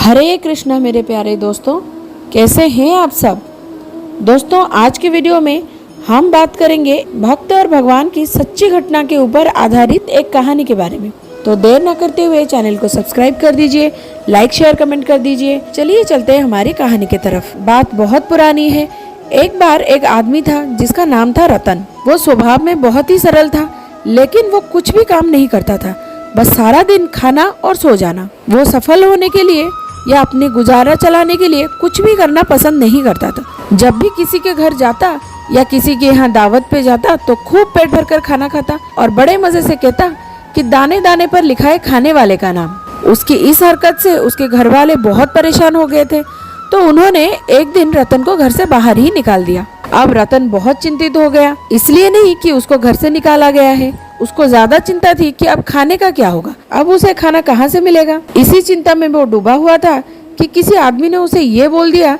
हरे कृष्णा मेरे प्यारे दोस्तों, कैसे हैं आप सब। दोस्तों, आज के वीडियो में हम बात करेंगे भक्त और भगवान की सच्ची घटना के ऊपर आधारित एक कहानी के बारे में। तो देर न करते हुए चैनल को सब्सक्राइब कर दीजिए, लाइक शेयर कमेंट कर दीजिए। चलिए चलते हैं हमारी कहानी की तरफ। बात बहुत पुरानी है। एक बार एक आदमी था जिसका नाम था रतन। वो स्वभाव में बहुत ही सरल था, लेकिन वो कुछ भी काम नहीं करता था, बस सारा दिन खाना और सो जाना। वो सफल होने के लिए या अपने गुजारा चलाने के लिए कुछ भी करना पसंद नहीं करता था। जब भी किसी के घर जाता या किसी के यहाँ दावत पे जाता तो खूब पेट भरकर खाना खाता और बड़े मजे से कहता कि दाने दाने पर लिखा है खाने वाले का नाम। उसकी इस हरकत से उसके घर वाले बहुत परेशान हो गए थे, तो उन्होंने एक दिन रतन को घर से बाहर ही निकाल दिया। अब रतन बहुत चिंतित हो गया, इसलिए नहीं कि उसको घर से निकाला गया है, उसको ज्यादा चिंता थी कि अब खाने का क्या होगा, अब उसे खाना कहाँ से मिलेगा। इसी चिंता में वो डूबा हुआ था कि किसी आदमी ने उसे ये बोल दिया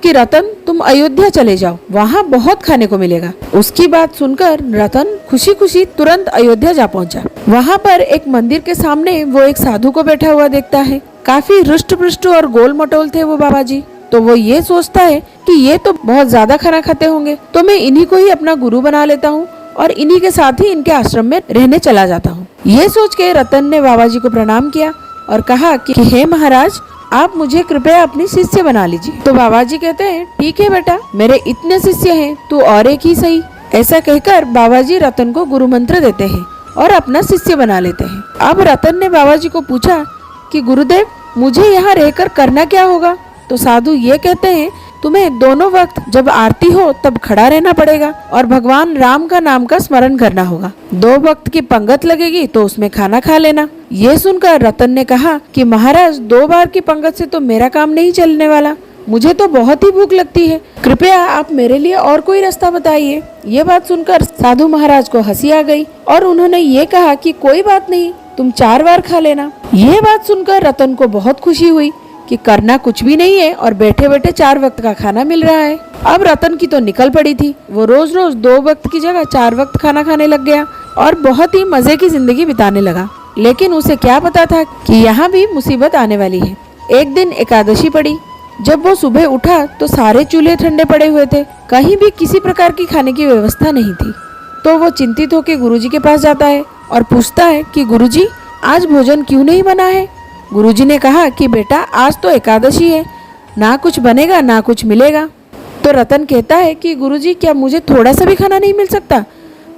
कि रतन, तुम अयोध्या चले जाओ, वहाँ बहुत खाने को मिलेगा। उसकी बात सुनकर रतन खुशी खुशी तुरंत अयोध्या जा पहुँचा। वहाँ पर एक मंदिर के सामने वो एक साधु को बैठा हुआ देखता है। काफी रुष्ट पुष्ट और गोल मटोल थे वो बाबा जी। तो वो ये सोचता है कि ये तो बहुत ज्यादा खाना खाते होंगे, तो मैं इन्हीं को ही अपना गुरु बना लेता हूँ और इन्हीं के साथ ही इनके आश्रम में रहने चला जाता हूँ। ये सोच के रतन ने बाबा जी को प्रणाम किया और कहा कि हे महाराज, आप मुझे कृपया अपनी शिष्य बना लीजिए। तो बाबा जी कहते हैं, ठीक है बेटा, मेरे इतने शिष्य हैं, तू और एक ही सही। ऐसा कहकर बाबा जी रतन को गुरु मंत्र देते हैं और अपना शिष्य बना लेते हैं। अब रतन ने बाबा जी को पूछा कि गुरुदेव, मुझे यहाँ रहकर करना क्या होगा। तो साधु ये कहते हैं, तुम्हें दोनों वक्त जब आरती हो तब खड़ा रहना पड़ेगा और भगवान राम का नाम का स्मरण करना होगा। 2 वक्त की पंगत लगेगी तो उसमें खाना खा लेना। ये सुनकर रतन ने कहा कि महाराज, 2 बार की पंगत से तो मेरा काम नहीं चलने वाला, मुझे तो बहुत ही भूख लगती है, कृपया आप मेरे लिए और कोई रास्ता बताइए। ये बात सुनकर साधु महाराज को हंसी आ गई और उन्होंने ये कहा कि कोई बात नहीं, तुम 4 बार खा लेना। ये बात सुनकर रतन को बहुत खुशी हुई कि करना कुछ भी नहीं है और बैठे बैठे 4 वक्त का खाना मिल रहा है। अब रतन की तो निकल पड़ी थी। वो रोज रोज 2 वक्त की जगह 4 वक्त खाना खाने लग गया और बहुत ही मजे की जिंदगी बिताने लगा। लेकिन उसे क्या पता था कि यहाँ भी मुसीबत आने वाली है। एक दिन एकादशी पड़ी। जब वो सुबह उठा तो सारे चूल्हे ठंडे पड़े हुए थे, कहीं भी किसी प्रकार की खाने की व्यवस्था नहीं थी। तो वो चिंतित होकर गुरुजी के पास जाता है और पूछता है कि गुरुजी, आज भोजन क्यों नहीं बना है। गुरुजी ने कहा कि बेटा, आज तो एकादशी है, ना कुछ बनेगा ना कुछ मिलेगा। तो रतन कहता है कि गुरुजी, क्या मुझे थोड़ा सा भी खाना नहीं मिल सकता।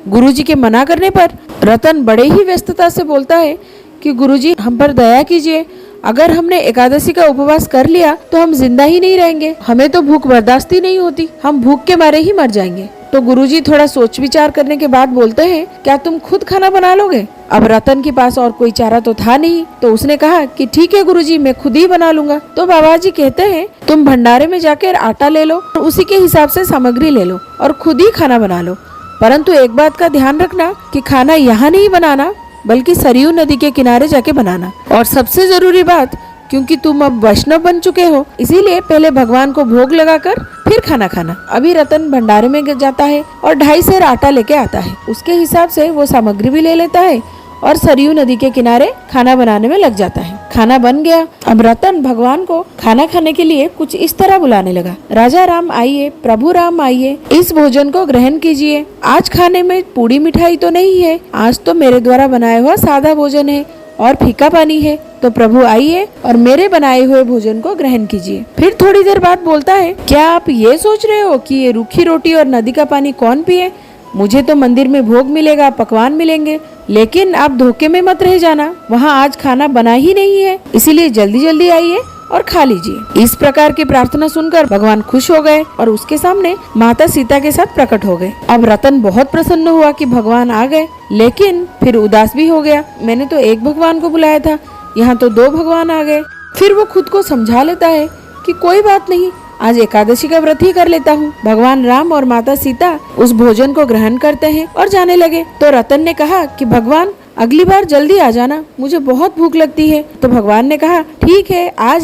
गुरुजी के मना करने पर रतन बड़े ही व्यस्तता से बोलता है कि गुरुजी, हम पर दया कीजिए, अगर हमने एकादशी का उपवास कर लिया तो हम जिंदा ही नहीं रहेंगे, हमें तो भूख बर्दाश्त ही नहीं होती, हम भूख के मारे ही मर जाएंगे। तो गुरुजी थोड़ा सोच विचार करने के बाद बोलते हैं, क्या तुम खुद खाना बना लोगे। अब रतन के पास और कोई चारा तो था नहीं, तो उसने कहा कि ठीक है गुरुजी, मैं खुद ही बना लूंगा। तो बाबा जी कहते हैं, तुम भंडारे में जाकर आटा ले लो और उसी के हिसाब से सामग्री ले लो और खुद ही खाना बना लो, परंतु एक बात का ध्यान रखना कि खाना यहाँ नहीं बनाना, बल्कि सरयू नदी के किनारे जाके बनाना। और सबसे जरूरी बात, क्योंकि तुम अब वैष्णव बन चुके हो, इसीलिए पहले भगवान को भोग लगाकर फिर खाना खाना। अभी रतन भंडारे में जाता है और 2.5 सेर आटा लेके आता है। उसके हिसाब से वो सामग्री भी ले लेता है और सरयू नदी के किनारे खाना बनाने में लग जाता है। खाना बन गया। अब रतन भगवान को खाना खाने के लिए कुछ इस तरह बुलाने लगा, राजा राम आइए, प्रभु राम आइए, इस भोजन को ग्रहण कीजिए। आज खाने में पूड़ी मिठाई तो नहीं है, आज तो मेरे द्वारा बनाया हुआ सादा भोजन है और फीका पानी है, तो प्रभु आइए और मेरे बनाए हुए भोजन को ग्रहण कीजिए। फिर थोड़ी देर बाद बोलता है, क्या आप ये सोच रहे हो कि ये रूखी रोटी और नदी का पानी कौन पिए। मुझे तो मंदिर में भोग मिलेगा, पकवान मिलेंगे, लेकिन आप धोखे में मत रह जाना, वहाँ आज खाना बना ही नहीं है, इसीलिए जल्दी जल्दी आइए और खा लीजिए। इस प्रकार की प्रार्थना सुनकर भगवान खुश हो गए और उसके सामने माता सीता के साथ प्रकट हो गए। अब रतन बहुत प्रसन्न हुआ कि भगवान आ गए, लेकिन फिर उदास भी हो गया, मैंने तो एक भगवान को बुलाया था, यहाँ तो 2 भगवान आ गए। फिर वो खुद को समझा लेता है कि कोई बात नहीं, आज एकादशी का व्रत ही कर लेता हूँ। भगवान राम और माता सीता उस भोजन को ग्रहण करते हैं और जाने लगे। तो रतन ने कहा कि भगवान, अगली बार जल्दी आ जाना, मुझे बहुत भूख लगती है। तो भगवान ने कहा, ठीक है, आ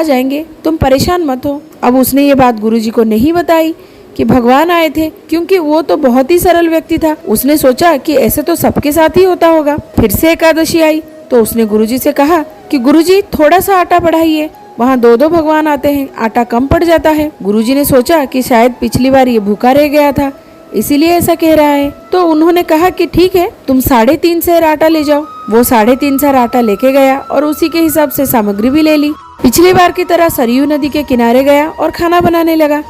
जाएंगे, तुम परेशान मत हो। अब उसने ये बात गुरुजी को नहीं बताई कि भगवान आए थे, क्योंकि वो तो बहुत ही सरल व्यक्ति था। उसने सोचा कि ऐसे तो सबके साथ ही होता होगा। फिर से एकादशी आई तो उसने गुरुजी से कहा कि गुरुजी, थोड़ा सा आटा बढ़ाइए। वहाँ दो दो भगवान आते हैं, आटा कम पड़ जाता है। गुरुजी ने सोचा कि शायद पिछली बार ये भूखा रह गया था, इसीलिए ऐसा कह रहा है। तो उन्होंने कहा कि ठीक है, तुम 3.5 सेर आटा ले जाओ। वो 3.5 सेर आटा लेके गया और उसी के हिसाब से सामग्री भी ले ली। पिछली बार की तरह सरयू नदी के किनारे गया और खाना बनाने लगा।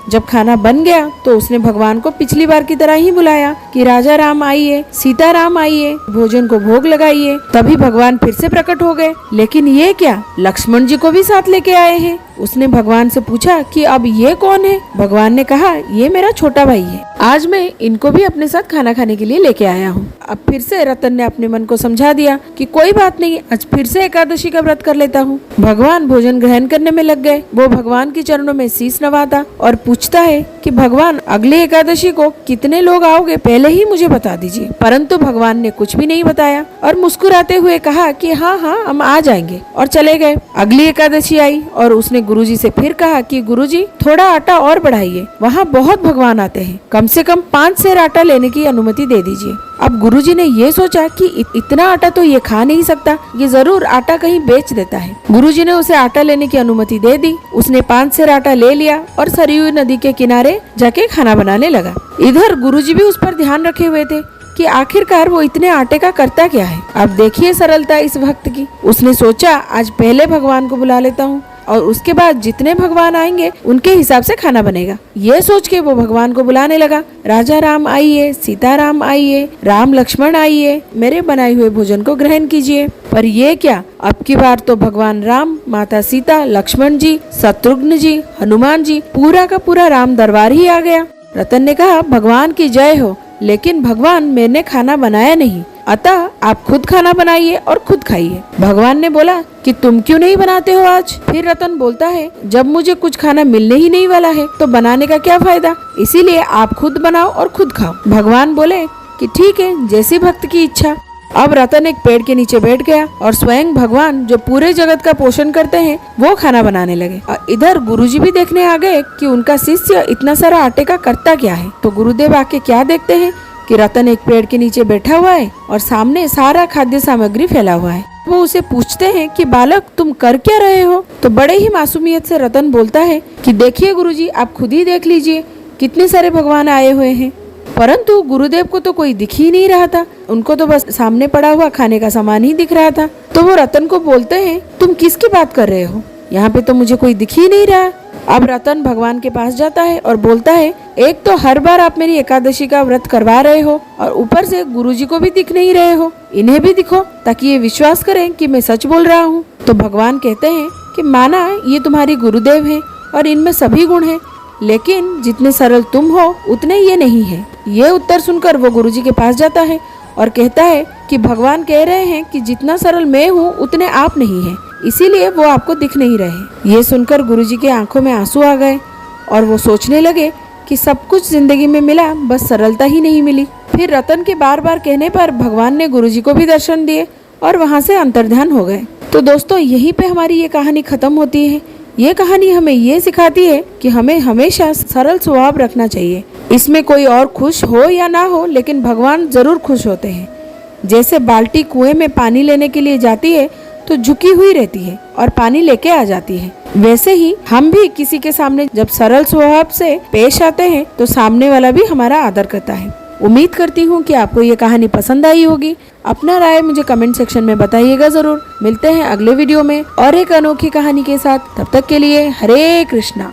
जब खाना बन गया तो उसने भगवान को पिछली बार की तरह ही बुलाया कि राजा राम आइए, सीता राम आइए, भोजन को भोग लगाइए। तभी भगवान फिर से प्रकट हो गए। लेकिन ये क्या, लक्ष्मण जी को भी साथ लेके आए हैं। उसने भगवान से पूछा कि अब ये कौन है। भगवान ने कहा, ये मेरा छोटा भाई है, आज मैं इनको भी अपने साथ खाना खाने के लिए लेके आया हूँ। अब फिर से रतन ने अपने मन को समझा दिया कि कोई बात नहीं, आज फिर से एकादशी का व्रत कर लेता हूँ। भगवान भोजन ग्रहण करने में लग गए। वो भगवान के चरणों में शीश नवाता और पूछता है कि भगवान, अगले एकादशी को कितने लोग आओगे, पहले ही मुझे बता दीजिए। परंतु भगवान ने कुछ भी नहीं बताया और मुस्कुराते हुए कहा कि हाँ हाँ, हम आ जाएंगे, और चले गए। अगली एकादशी आई और उसने गुरुजी से फिर कहा कि गुरुजी, थोड़ा आटा और बढ़ाइए, वहाँ बहुत भगवान आते हैं, कम से कम 5 सेर आटा लेने की अनुमति दे दीजिए। अब गुरुजी ने ये सोचा कि इतना आटा तो ये खा नहीं सकता, ये जरूर आटा कहीं बेच देता है। गुरुजी ने उसे आटा लेने की अनुमति दे दी। उसने 5 सेर आटा ले लिया और सरयू नदी के किनारे जाके खाना बनाने लगा। इधर गुरुजी भी उस पर ध्यान रखे हुए थे कि आखिरकार वो इतने आटे का करता क्या है। अब देखिए सरलता इस भक्त की। उसने सोचा, आज पहले भगवान को बुला लेता हूँ और उसके बाद जितने भगवान आएंगे उनके हिसाब से खाना बनेगा। ये सोच के वो भगवान को बुलाने लगा। राजा राम आइए, सीता राम आइए, राम लक्ष्मण आइए, मेरे बनाए हुए भोजन को ग्रहण कीजिए। पर ये क्या, अब की बार तो भगवान राम, माता सीता, लक्ष्मण जी, शत्रुघ्न जी, हनुमान जी, पूरा का पूरा राम दरबार ही आ गया। रतन ने कहा, भगवान की जय हो, लेकिन भगवान, मैंने खाना बनाया नहीं, अतः आप खुद खाना बनाइए और खुद खाइए। भगवान ने बोला कि तुम क्यों नहीं बनाते हो आज। फिर रतन बोलता है, जब मुझे कुछ खाना मिलने ही नहीं वाला है तो बनाने का क्या फायदा, इसीलिए आप खुद बनाओ और खुद खाओ। भगवान बोले कि ठीक है, जैसी भक्त की इच्छा। अब रतन एक पेड़ के नीचे बैठ गया और स्वयं भगवान, जो पूरे जगत का पोषण करते हैं, वो खाना बनाने लगे। और इधर गुरुजी भी देखने आ गए कि उनका शिष्य इतना सारा आटे का करता क्या है। तो गुरुदेव आके क्या देखते हैं कि रतन एक पेड़ के नीचे बैठा हुआ है और सामने सारा खाद्य सामग्री फैला हुआ है। वो उसे पूछते हैं कि बालक, तुम कर क्या रहे हो। तो बड़े ही मासूमियत से रतन बोलता है कि देखिए गुरुजी, आप खुद ही देख लीजिए, कितने सारे भगवान आए हुए हैं। परंतु गुरुदेव को तो कोई दिख ही नहीं रहा था, उनको तो बस सामने पड़ा हुआ खाने का सामान ही दिख रहा था। तो वो रतन को बोलते हैं, तुम किसकी बात कर रहे हो, यहाँ पे तो मुझे कोई दिख ही नहीं रहा। अब रतन भगवान के पास जाता है और बोलता है, एक तो हर बार आप मेरी एकादशी का व्रत करवा रहे हो और ऊपर से गुरुजी को भी दिख नहीं रहे हो, इन्हें भी दिखो ताकि ये विश्वास करें कि मैं सच बोल रहा हूँ। तो भगवान कहते हैं कि माना ये तुम्हारी गुरुदेव हैं और इनमें सभी गुण हैं, लेकिन जितने सरल तुम हो उतने ये नहीं है। ये उत्तर सुनकर वो गुरुजी के पास जाता है और कहता है कि भगवान कह रहे हैं कि जितना सरल मैं हूँ उतने आप नहीं हैं, इसीलिए वो आपको दिख नहीं रहे। ये सुनकर गुरुजी के आंखों में आंसू आ गए और वो सोचने लगे कि सब कुछ जिंदगी में मिला, बस सरलता ही नहीं मिली। फिर रतन के बार बार कहने पर भगवान ने गुरुजी को भी दर्शन दिए और वहाँ से अंतर्ध्यान हो गए। तो दोस्तों, यहीं पे हमारी ये कहानी खत्म होती है। ये कहानी हमें ये सिखाती है कि हमें हमेशा सरल स्वभाव रखना चाहिए। इसमें कोई और खुश हो या ना हो, लेकिन भगवान जरूर खुश होते हैं। जैसे बाल्टी कुएं में पानी लेने के लिए जाती है तो झुकी हुई रहती है और पानी लेके आ जाती है, वैसे ही हम भी किसी के सामने जब सरल स्वभाव से पेश आते हैं तो सामने वाला भी हमारा आदर करता है। उम्मीद करती हूँ कि आपको ये कहानी पसंद आई होगी। अपना राय मुझे कमेंट सेक्शन में बताइएगा जरूर। मिलते हैं अगले वीडियो में और एक अनोखी कहानी के साथ। तब तक के लिए हरे कृष्णा।